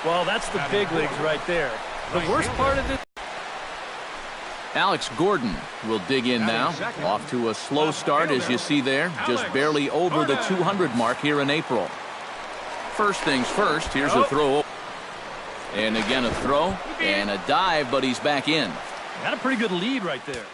Well, that's the big leagues right there. The worst part of it. Alex Gordon will dig in now. Off to a slow start, as you see there. Just barely over the 200 mark here in April. First things first, here's a throw. And again a throw and a dive, but he's back in. Got a pretty good lead right there.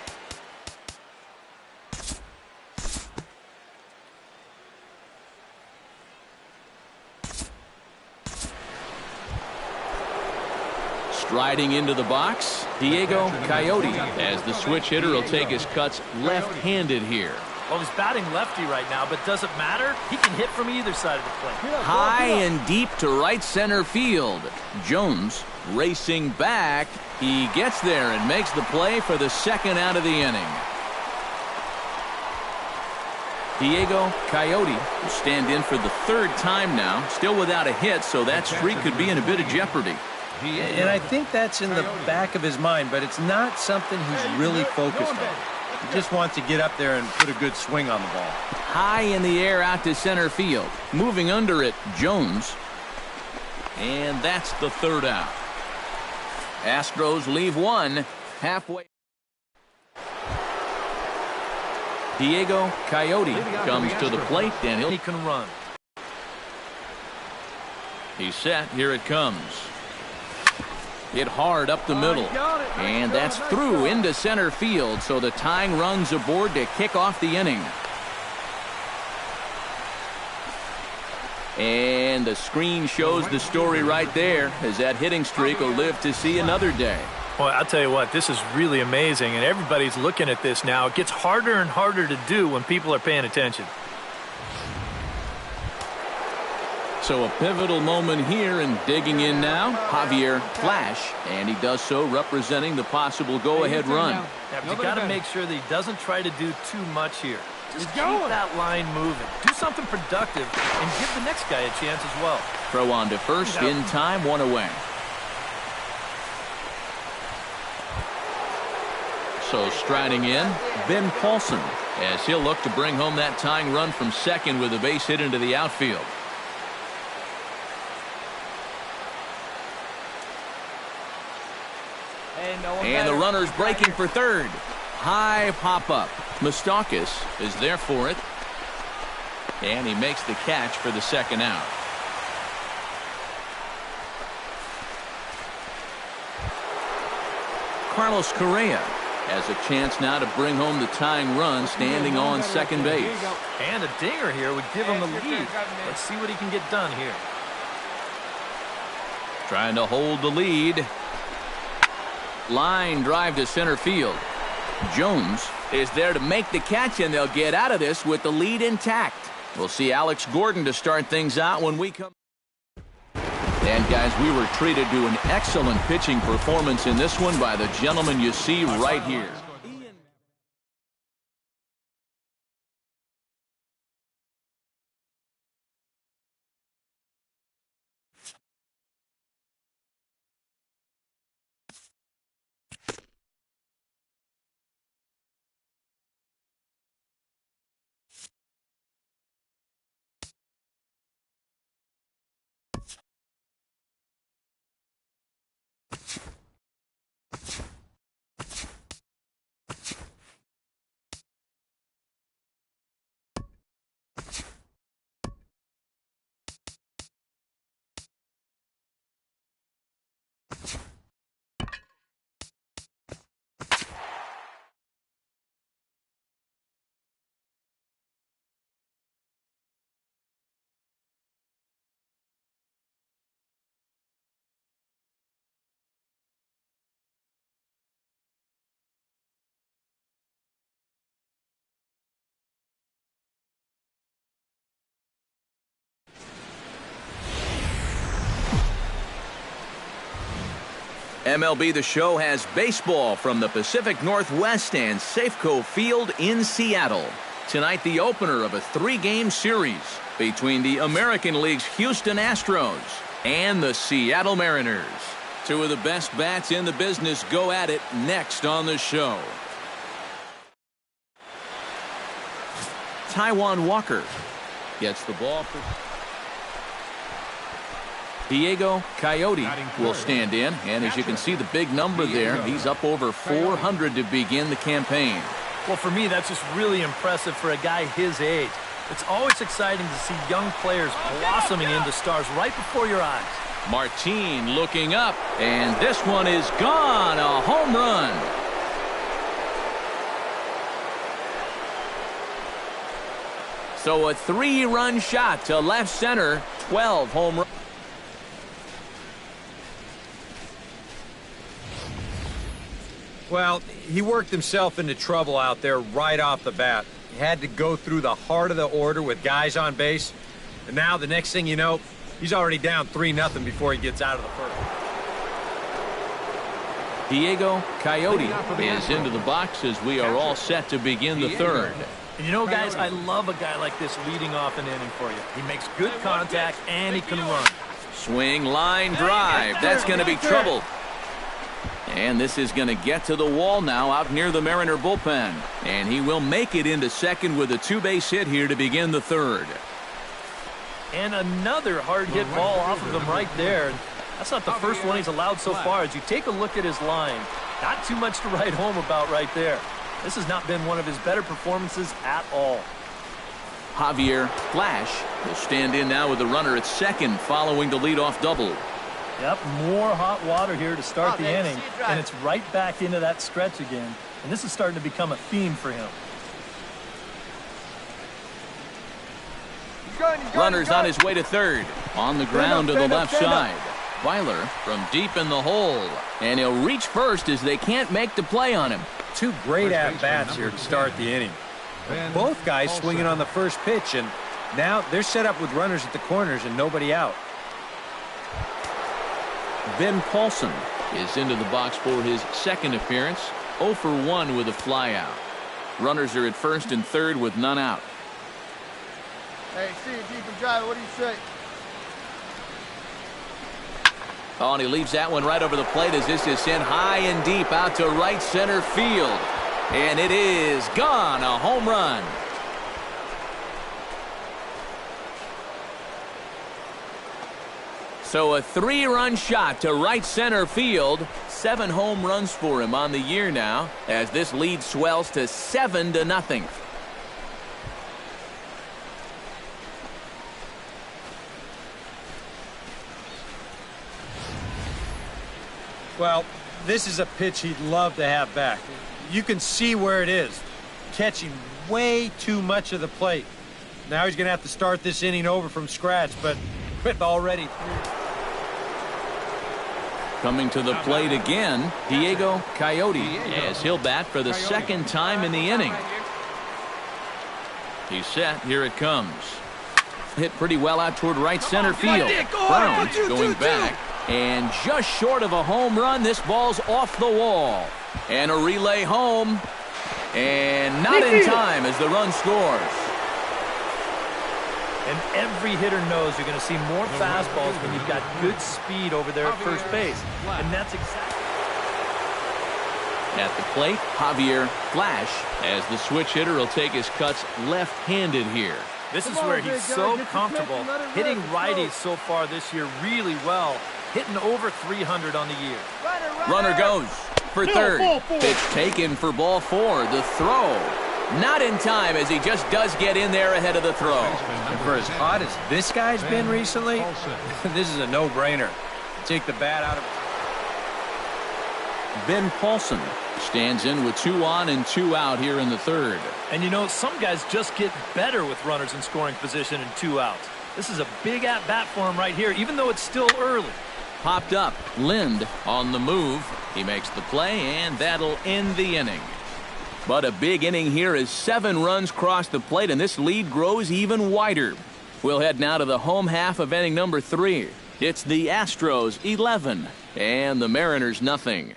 Striding into the box, Diego Coyote, as the switch hitter will take his cuts left-handed here. Well, he's batting lefty right now, but doesn't matter. He can hit from either side of the plate. High and deep to right center field. Jones racing back. He gets there and makes the play for the second out of the inning. Diego Coyote will stand in for the third time now, still without a hit, so that streak could be in a bit of jeopardy. And I think that's in the back of his mind, but it's not something he's really focused on. He just wants to get up there and put a good swing on the ball. High in the air out to center field. Moving under it, Jones. And that's the third out. Astros leave one halfway. Diego Coyote comes to the plate, and he can run. He's set. Here it comes. Hit hard up the middle. And that's through into center field, so the tying run's aboard to kick off the inning. And the screen shows the story right there, as that hitting streak will live to see another day. Well, I'll tell you what, this is really amazing, and everybody's looking at this now. It gets harder and harder to do when people are paying attention. So a pivotal moment here, and digging in now, Javier Flash, and he does so representing the possible go-ahead run. Yeah, but you got to make sure that he doesn't try to do too much here. Just keep that line moving. Do something productive and give the next guy a chance as well. Throw on to first in time, one away. So striding in, Ben Paulson, as he'll look to bring home that tying run from second with a base hit into the outfield. And the runner's breaking for third. High pop-up. Moustakas is there for it. And he makes the catch for the second out. Carlos Correa has a chance now to bring home the tying run, standing on second base. And a dinger here would give him the lead. Let's see what he can get done here. Trying to hold the lead. Line drive to center field. Jones is there to make the catch, and they'll get out of this with the lead intact. We'll see Alex Gordon to start things out when we come. And guys, we were treated to an excellent pitching performance in this one by the gentleman you see right here. MLB The Show has baseball from the Pacific Northwest and Safeco Field in Seattle. Tonight, the opener of a three-game series between the American League's Houston Astros and the Seattle Mariners. Two of the best bats in the business go at it next on the show. Taijuan Walker gets the ball. Diego Coyote will stand in, and as you can see the big number there, he's up over 400 to begin the campaign. Well, for me, that's just really impressive for a guy his age. It's always exciting to see young players blossoming into stars right before your eyes. Martin looking up, and this one is gone, a home run. So a 3-run shot to left center, 12 home runs. Well, he worked himself into trouble out there right off the bat. He had to go through the heart of the order with guys on base. And now the next thing you know, he's already down 3-0 before he gets out of the first. Diego Coyote is into the box as we are all set to begin the third. And you know, guys, I love a guy like this leading off an inning for you. He makes good contact and he can run. Swing, line, drive. That's going to be trouble. And this is going to get to the wall now out near the Mariner bullpen. And he will make it into second with a 2-base hit here to begin the third. And another hard hit ball off of him right there. That's not the first one he's allowed so far. As you take a look at his line, not too much to write home about right there. This has not been one of his better performances at all. Javier Flash will stand in now with the runner at second following the leadoff double. Yep, more hot water here to start the inning, and it's right back into that stretch again. And this is starting to become a theme for him. Runner's on his way to third. On the ground to the left side. Weiler from deep in the hole. And he'll reach first as they can't make the play on him. 2 great at-bats here to start the inning. Both guys swinging on the first pitch, and now they're set up with runners at the corners and nobody out. Ben Paulson is into the box for his second appearance. 0 for 1 with a flyout. Runners are at first and third with none out. Hey, see if you can drive. What do you say? Oh, and he leaves that one right over the plate as this is sent high and deep out to right center field. And it is gone, a home run. So a 3-run shot to right center field. 7 home runs for him on the year now as this lead swells to 7-0. Well, this is a pitch he'd love to have back. You can see where it is. Catching way too much of the plate. Now he's going to have to start this inning over from scratch, but with already 3. Coming to the plate again, Diego Coyote as he'll bat for the second time in the inning. He's set. Here it comes. Hit pretty well out toward right center field. Brown going back. And just short of a home run, this ball's off the wall. And a relay home. And not in time as the run scores. And every hitter knows you're going to see more fastballs when you've got good speed over there at first base. And that's exactly. At the plate, Javier Flash as the switch hitter will take his cuts left-handed here. This is where he's so comfortable hitting righties so far this year really well. Hitting over 300 on the year. Runner goes for third. Pitch taken for ball 4. The throw. Not in time as he just does get in there ahead of the throw. And for as hot as this guy's been recently, this is a no-brainer. Take the bat out of. Ben Paulson stands in with 2 on and 2 out here in the third. And you know, some guys just get better with runners in scoring position and 2 outs. This is a big at-bat for him right here, even though it's still early. Popped up. Lind on the move. He makes the play, and that'll end the inning. But a big inning here as 7 runs cross the plate, and this lead grows even wider. We'll head now to the home half of inning number 3. It's the Astros 11 and the Mariners nothing.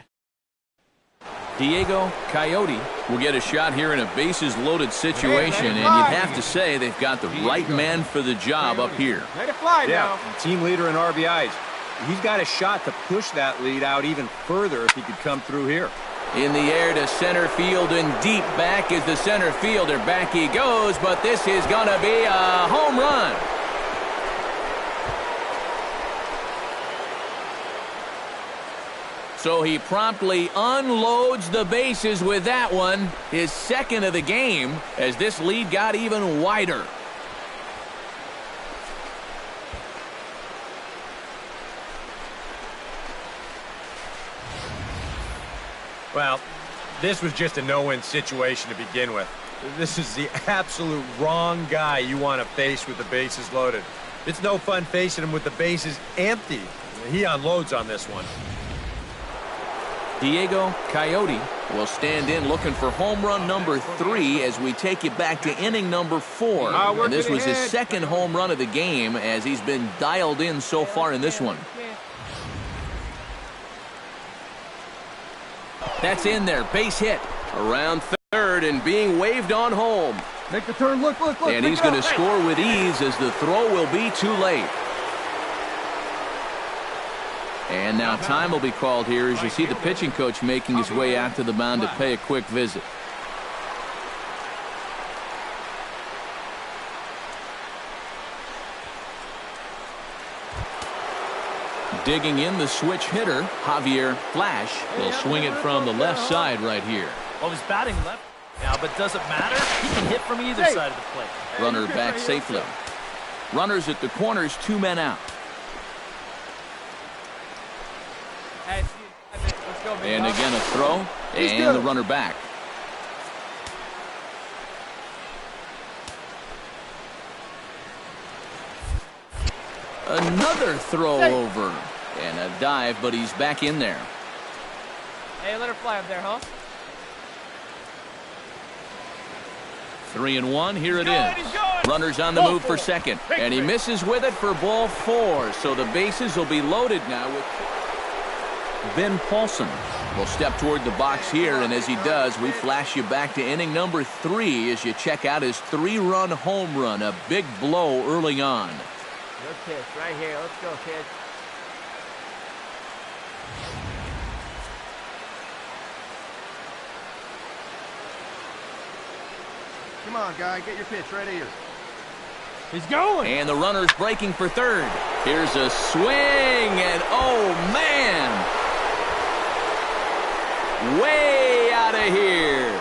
Diego Coyote will get a shot here in a bases-loaded situation, and you'd have to say they've got the right man for the job up here. Let it fly now. Team leader in RBIs. He's got a shot to push that lead out even further if he could come through here. In the air to center field and deep back is the center fielder. Back he goes, but this is going to be a home run. So he promptly unloads the bases with that one, his second of the game, as this lead got even wider. Well, this was just a no-win situation to begin with. This is the absolute wrong guy you want to face with the bases loaded. It's no fun facing him with the bases empty. He unloads on this one. Diego Coyote will stand in looking for home run number 3 as we take it back to inning number 4. And this was his second home run of the game as he's been dialed in so far in this one. That's in there, base hit. Around third and being waved on home. Make the turn, look. And he's going to score with ease as the throw will be too late. And now time will be called here as you see the pitching coach making his way out to the mound to pay a quick visit. Digging in the switch hitter, Javier Flash will swing it from the left side right here. Well, he's batting left now, but doesn't matter. He can hit from either side of the plate. Runner back safely. Runners at the corners, 2 men out. And again a throw, and the runner back. Another throw over, and a dive, but he's back in there. Hey, let her fly up there, huh? 3-1, here it is. Runners on the move for second, and he misses with it for ball 4, so the bases will be loaded now with Ben Paulson will step toward the box here, and as he does, we flash you back to inning number 3 as you check out his 3-run home run, a big blow early on. Good pitch right here. Let's go, kid. Come on, guy. Get your pitch right here. He's going. And the runner's breaking for third. Here's a swing, and oh, man. Way out of here.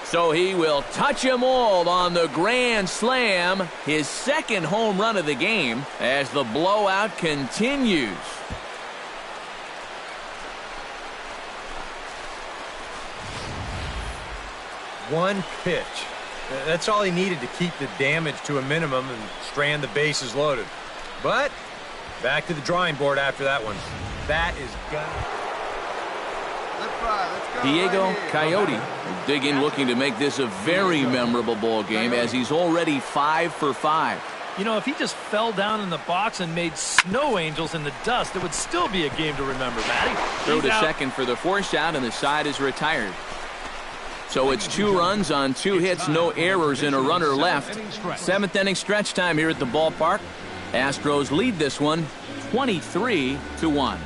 So he will touch them all on the grand slam, his second home run of the game as the blowout continues. One pitch. That's all he needed to keep the damage to a minimum and strand the bases loaded. But back to the drawing board after that one. That is gonna... Diego Coyote will dig in looking to make this a very memorable ball game as he's already 5 for 5. You know, if he just fell down in the box and made snow angels in the dust, it would still be a game to remember, Matty. Throw to second for the force out, and the side is retired. So it's 2 runs on 2 hits, no errors, and a runner left. 7th inning stretch time here at the ballpark. Astros lead this one 23-1.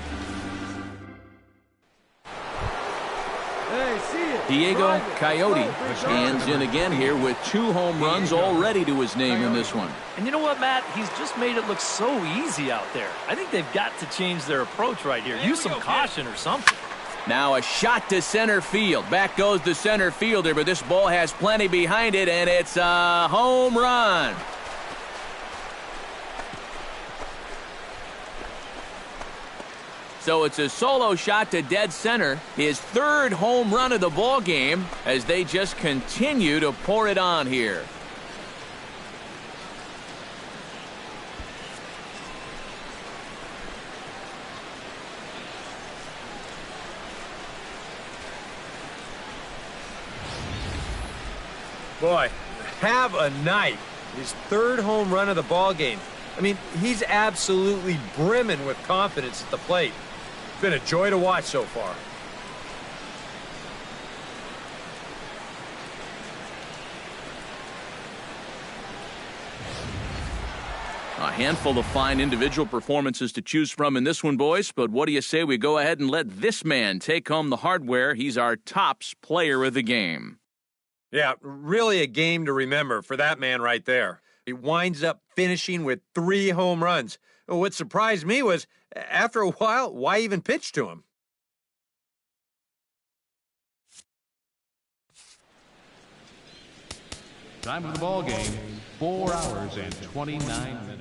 Diego Coyote stands in again here with 2 home runs already to his name in this one. And you know what, Matt? He's just made it look so easy out there. I think they've got to change their approach right here. Use some caution or something. Now a shot to center field. Back goes the center fielder, but this ball has plenty behind it, and it's a home run. So it's a solo shot to dead center, his 3rd home run of the ball game as they just continue to pour it on here. Boy, have a night. His 3rd home run of the ball game. I mean, he's absolutely brimming with confidence at the plate. It's been a joy to watch so far. A handful of fine individual performances to choose from in this one, boys, but what do you say we go ahead and let this man take home the hardware? He's our tops player of the game. Yeah, really a game to remember for that man right there. He winds up finishing with 3 home runs. What surprised me was, after a while, why even pitch to him? Time of the ball game, 4 hours and 29 minutes.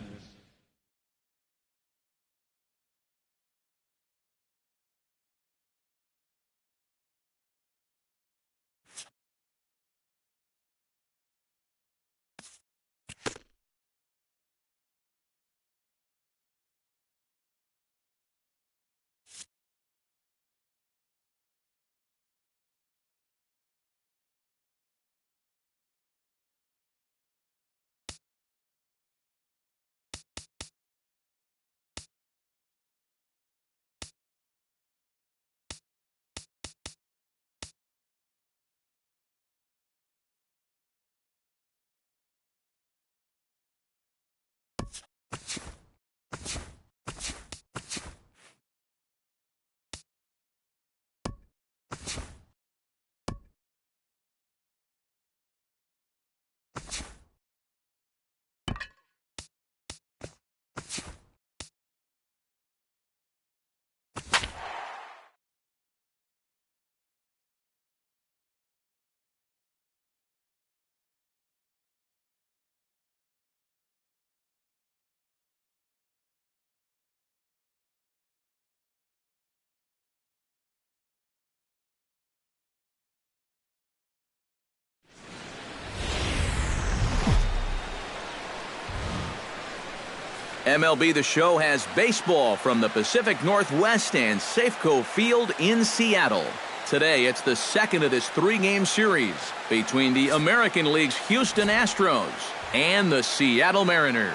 MLB The Show has baseball from the Pacific Northwest and Safeco Field in Seattle. Today, it's the second of this 3-game series between the American League's Houston Astros and the Seattle Mariners.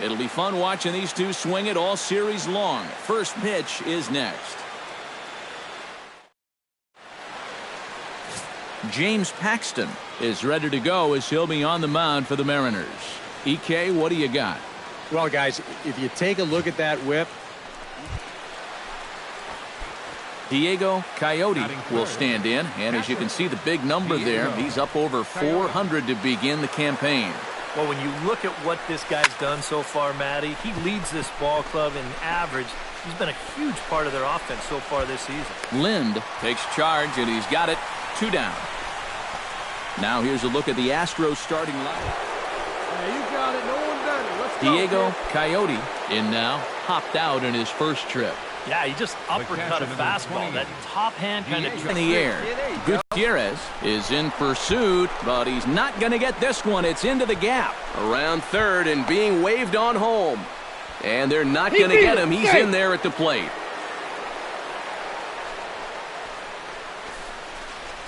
It'll be fun watching these two swing it all series long. First pitch is next. James Paxton is ready to go as he'll be on the mound for the Mariners. EK, what do you got? Well, guys, if you take a look at that whip. Diego Coyote will stand in, and as you can see the big number there, he's up over 400 to begin the campaign. Well, when you look at what this guy's done so far, Matty, he leads this ball club in average. He's been a huge part of their offense so far this season. Lind takes charge, and he's got it 2 down. Now here's a look at the Astros starting lineup. Yeah, you got it. No one better. Let's go. Diego Coyote in now, hopped out in his first trip. Yeah, he just uppercut a fastball. That top hand kind of in the air. Gutierrez is in pursuit, but he's not going to get this one. It's into the gap. Around third and being waved on home. And they're not going to get him. He's in there at the plate.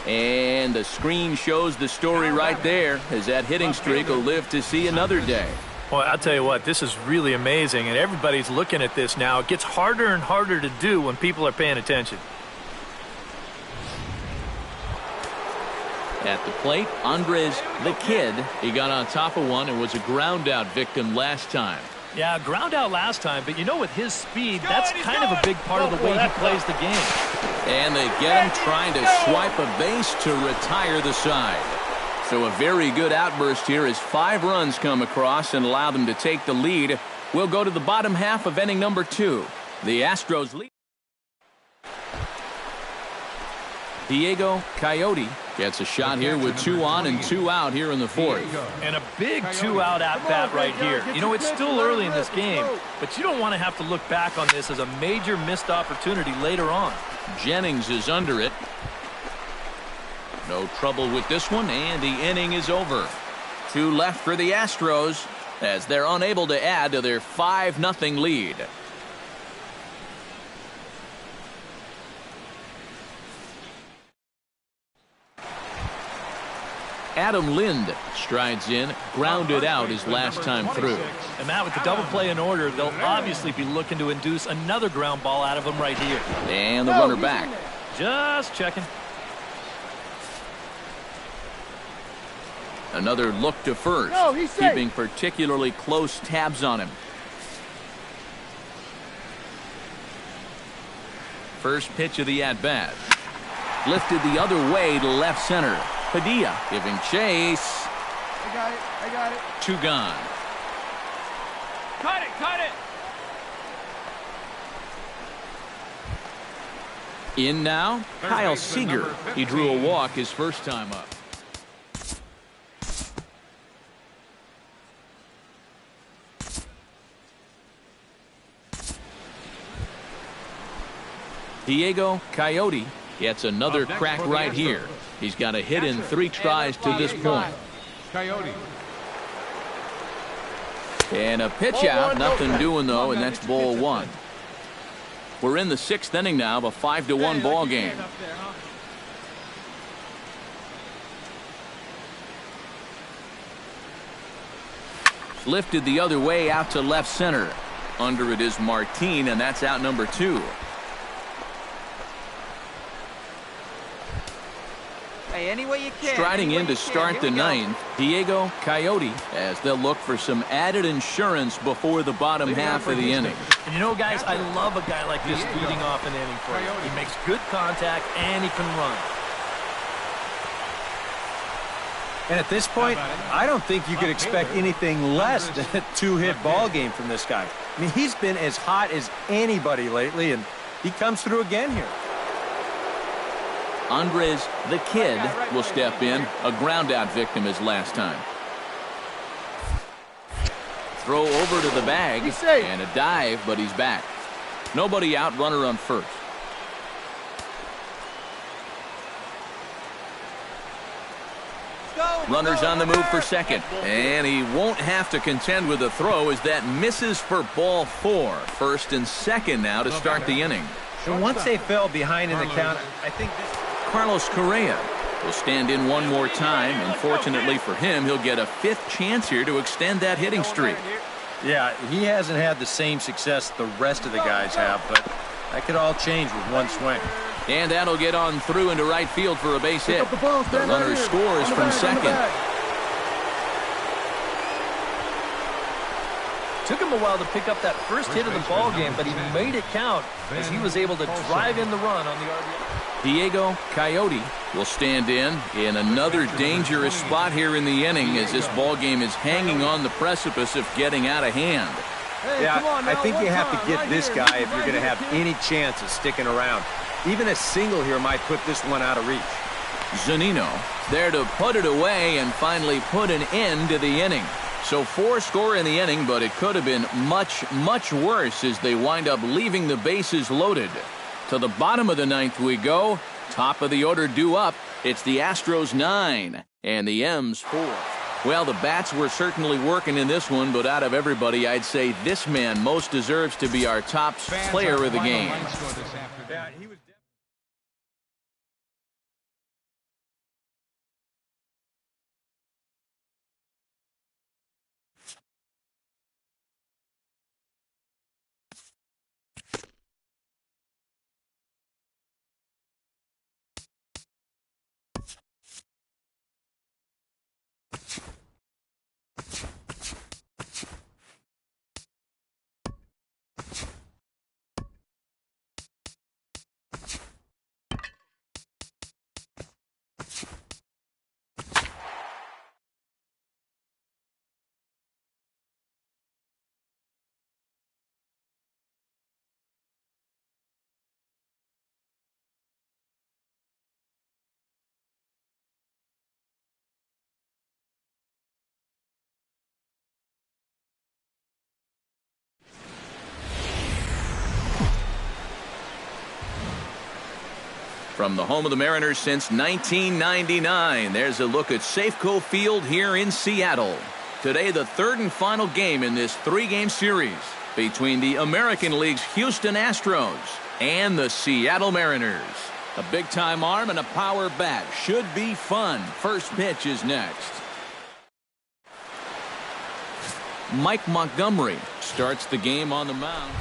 And the screen shows the story right there, as that hitting streak will live to see another day. Well, I'll tell you what, this is really amazing, and everybody's looking at this now. It gets harder and harder to do when people are paying attention. At the plate, Andres the Kid. He got on top of one and was a ground-out victim last time. Yeah, ground out last time, but you know, with his speed, that's kind of a big part of the way he plays the game. And they get him trying to swipe a base to retire the side. So a very good outburst here as 5 runs come across and allow them to take the lead. We'll go to the bottom half of inning number 2. The Astros lead. Diego Coyote gets a shot here with 2 on and 2 out here in the 4th. And a big 2-out at-bat right here. You know, it's still early in this game, but you don't want to have to look back on this as a major missed opportunity later on. Jennings is under it. No trouble with this one, and the inning is over. 2 left for the Astros as they're unable to add to their 5-0 lead. Adam Lind strides in, grounded out his last time through. And Matt, with the double play in order, they'll obviously be looking to induce another ground ball out of him right here. And the runner back. Just checking. Another look to first, keeping particularly close tabs on him. First pitch of the at-bat. Lifted the other way to left center. Padilla giving chase. I got it. 2 gone. cut it, cut it. In now, Kyle Seager. He drew a walk his first time up. Diego Coyote gets another crack right here. He's got a hit in 3 tries to this point. Coyote. And a pitch out, nothing doing though, and that's ball 1. We're in the 6th inning now of a 5-1 ball game. Lifted the other way out to left center. Under it is Martin, and that's out number 2. Hey, any way you can. Striding in to start the 9th, Diego Coyote, as they'll look for some added insurance before the bottom half of the inning. And you know, guys, I love a guy like this leading off an inning for you. He makes good contact and he can run. And at this point, I don't think you could expect anything less than a 2-hit ball game from this guy. I mean, he's been as hot as anybody lately, and he comes through again here. Andres the Kid will step in, a ground-out victim his last time. Throw over to the bag, and a dive, but he's back. Nobody out, runner on first. Runners on the move for second, and he won't have to contend with a throw as that misses for ball 4. First and second now to start the inning. And once they fell behind in the count, I think this... Carlos Correa will stand in one more time, and fortunately for him, he'll get a 5th chance here to extend that hitting streak. Yeah, he hasn't had the same success the rest of the guys have, but that could all change with one swing. And that'll get on through into right field for a base hit. The runner scores from second. Took him a while to pick up that first hit of the ball game, but he made it count as he was able to drive in the run on the RBI. Diego Coyote will stand in another dangerous spot here in the inning as this ball game is hanging on the precipice of getting out of hand. Yeah, I think you have to get this guy if you're going to have any chance of sticking around. Even a single here might put this one out of reach. Zunino there to put it away and finally put an end to the inning. So 4 score in the inning, but it could have been much, much worse as they wind up leaving the bases loaded. To the bottom of the 9th we go. Top of the order due up. It's the Astros 9 and the M's 4. Well, the bats were certainly working in this one, but out of everybody, I'd say this man most deserves to be our top player of the game. Yeah, he was... From the home of the Mariners since 1999, there's a look at Safeco Field here in Seattle. Today, the 3rd and final game in this 3-game series between the American League's Houston Astros and the Seattle Mariners. A big-time arm and a power bat. Should be fun. First pitch is next. Mike Montgomery starts the game on the mound.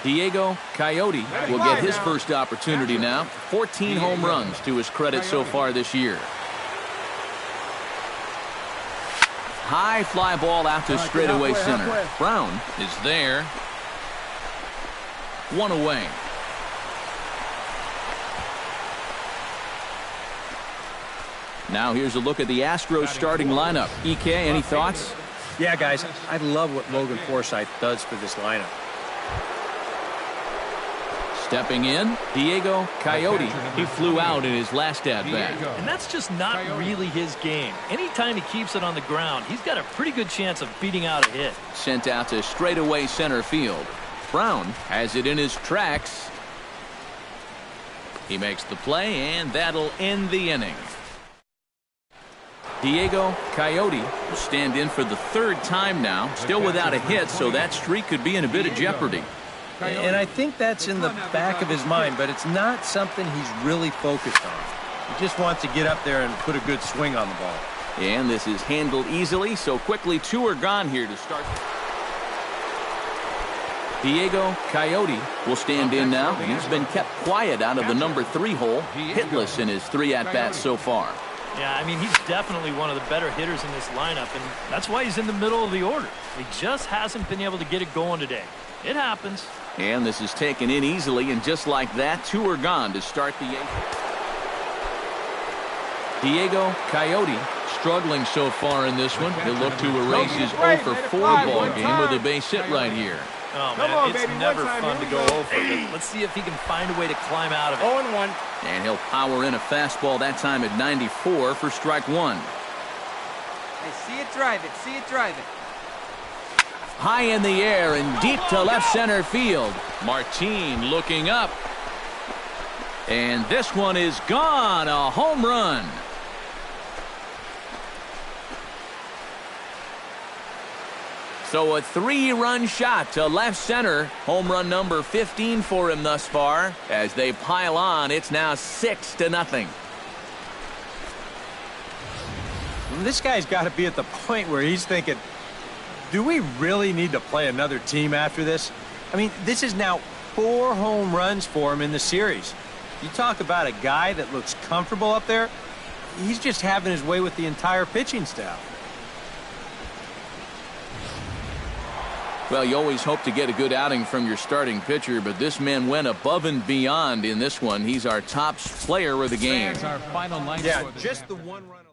Diego Coyote will get his first opportunity now. 14 home runs to his credit so far this year. High fly ball out to straightaway center. Brown is there. 1 away. Now here's a look at the Astros starting lineup. EK, any thoughts? Yeah, guys, I love what Logan Forsythe does for this lineup. Stepping in, Diego Coyote. He flew out in his last at-bat. And that's just not really his game. Anytime he keeps it on the ground, he's got a pretty good chance of beating out a hit. Sent out to straightaway center field. Brown has it in his tracks. He makes the play, and that'll end the inning. Diego Coyote will stand in for the third time now, still without a hit, so that streak could be in a bit of jeopardy. And I think that's in the back of his mind, but it's not something he's really focused on. He just wants to get up there and put a good swing on the ball. And this is handled easily, so quickly 2 are gone here to start. Diego Coyote will stand in now. He's been kept quiet out of the number 3 hole, hitless in his 3 at-bats so far. Yeah, I mean, he's definitely one of the better hitters in this lineup, and that's why he's in the middle of the order. He just hasn't been able to get it going today. It happens. And this is taken in easily, and just like that, 2 are gone to start the 8th. Diego Coyote struggling so far in this one. He'll look to erase his 0 for 4 ball game with a base hit right here. Oh, man, it's never fun to go 0 for, but let's see if he can find a way to climb out of it. 0-1. And he'll power in a fastball that time at 94 for strike 1. Hey, see it, drive it. See it, drive it. High in the air and deep to left center field. Martin looking up. And this one is gone. A home run. So a 3-run shot to left center. Home run number 15 for him thus far. As they pile on, it's now 6-0. This guy's got to be at the point where he's thinking, do we really need to play another team after this? I mean, this is now 4 home runs for him in the series. You talk about a guy that looks comfortable up there. He's just having his way with the entire pitching staff. Well, you always hope to get a good outing from your starting pitcher, but this man went above and beyond in this one. He's our top player of the game. Our final Yeah, just the one run.